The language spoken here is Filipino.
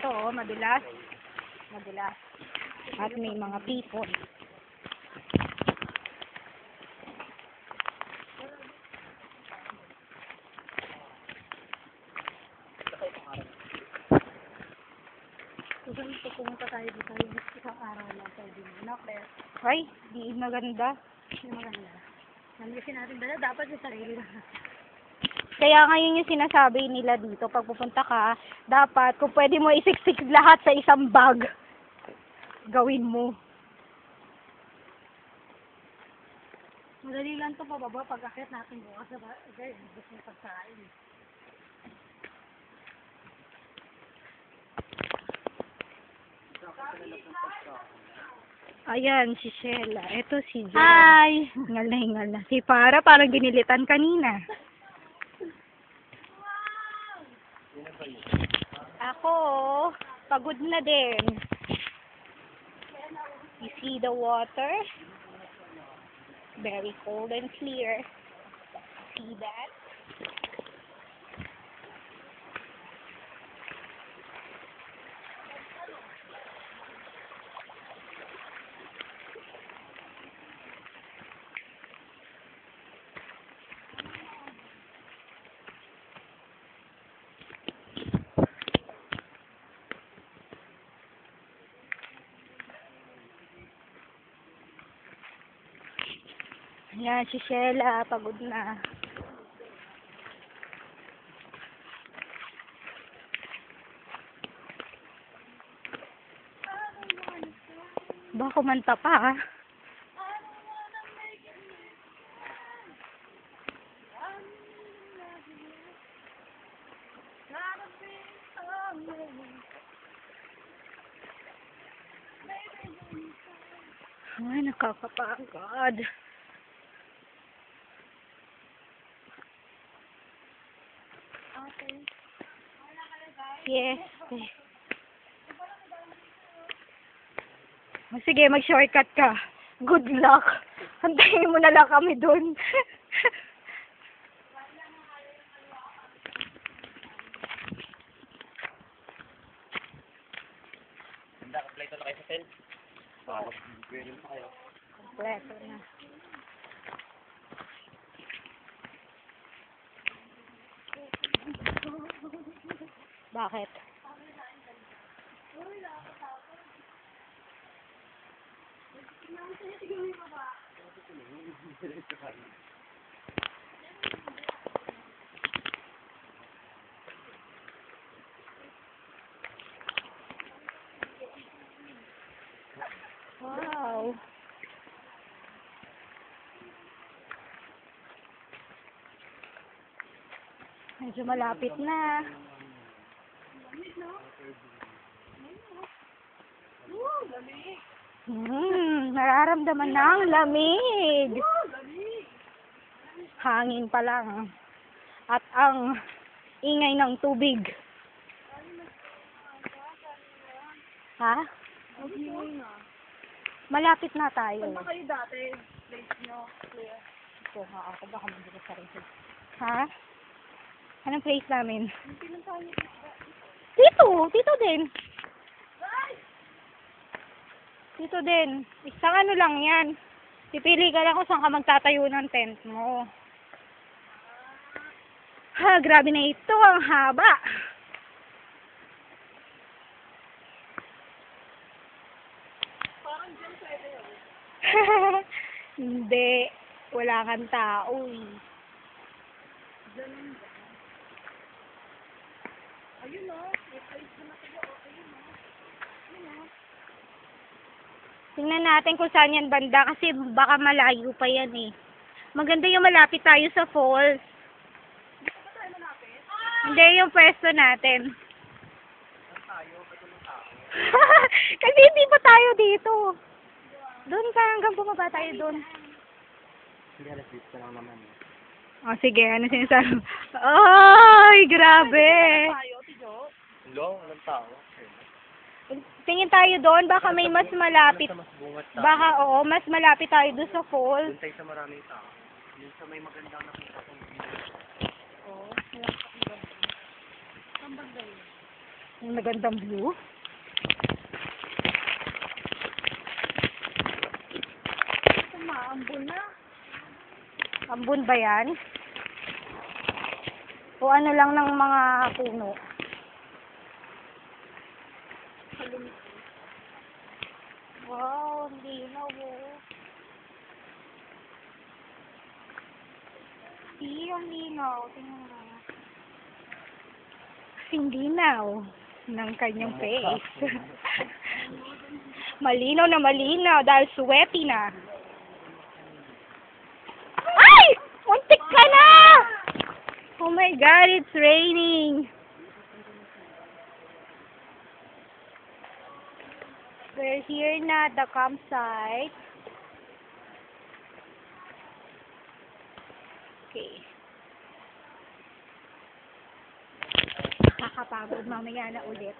dito, oh, madulas. Madulas. At may mga people. Kung pumunta tayo dito, yung isang araw lang tayo din. No, Claire? Ay, di maganda. Yung maganda. Namisin natin ba? Dapat yung sarili lang. Kaya ngayon yung sinasabi nila dito, pag pupunta ka, dapat kung pwede mo isiksik lahat sa isang bag, gawin mo. Madali lang ito pababa pag akit natin bukas sa bagay. Gusto yung pagkain. Ayan, si Sheila. Ito si Jen. Hi! Hingal na hingal na. Si Para parang ginilitan kanina. Ako, pagod na din. You see the water? Very cold and clear. See that? Ayan, si Sheila, pagod na. Ba, kumanta pa, ah. Ay, nakakapagod. Okay. Yes. O, sige, mag-shortcut ka. Good luck. Hantayin mo na lang kami dun. Kompleto na kayo sa tent? Oo. Pwede pa kayo. Kompleto na. Bakit? Wow. Medyo malapit na. Nararamdaman na ang lamig. Hangin pa lang. At ang ingay ng tubig. Ha? Malapit na tayo. Saan ba kayo dati? Place nyo, Claire? Ito nga ako, baka mabuti sa rin. Ha? Anong place namin? Yung pinuntahan niyo Dito! Dito din. Dito din. Isang ano lang yan. Pipili ka lang kung saan ka magtatayo ng tent mo. Ha, grabe na ito. Ang haba. parang dyan pwede yun. Hindi. Wala kang tao eh. Ganun ba? Ayun o. May place na kayo. Ayun o. Ayun o. Tingnan natin kung saan yan banda kasi baka malayo pa yan eh. Maganda yung malapit tayo sa falls. Dito ba tayo malapit? Hindi yung pwesto natin. Kasi hindi pa tayo dito. Doon ka hanggang bumaba tayo doon. Hindi, alas dito ka lang naman. Oh, sige. Ano sinasabi? Ay, grabe. Tayo, Tijo. Hello? Anong tao? Tingin tayo doon. Baka may mas malapit. Mas bungat tao. Baka, oo, mas malapit tayo doon sa falls. Doon tayo sa maraming tao. Doon sa may magandang nakita kong video. Oo. Saan ba yun? Ang magandang view. Umaambon na. Ambon ba yan? O ano lang ng mga puno? Wow, ang linaw oh. See, ang linaw. Tingnan mo. Ang linaw ng kanyang face. Malinaw na malinaw dahil sweaty na. Ay! Muntik ka na! Oh my God, it's raining. We're here na at the campsite. Okay. Nakakapagod mamaya na ulit.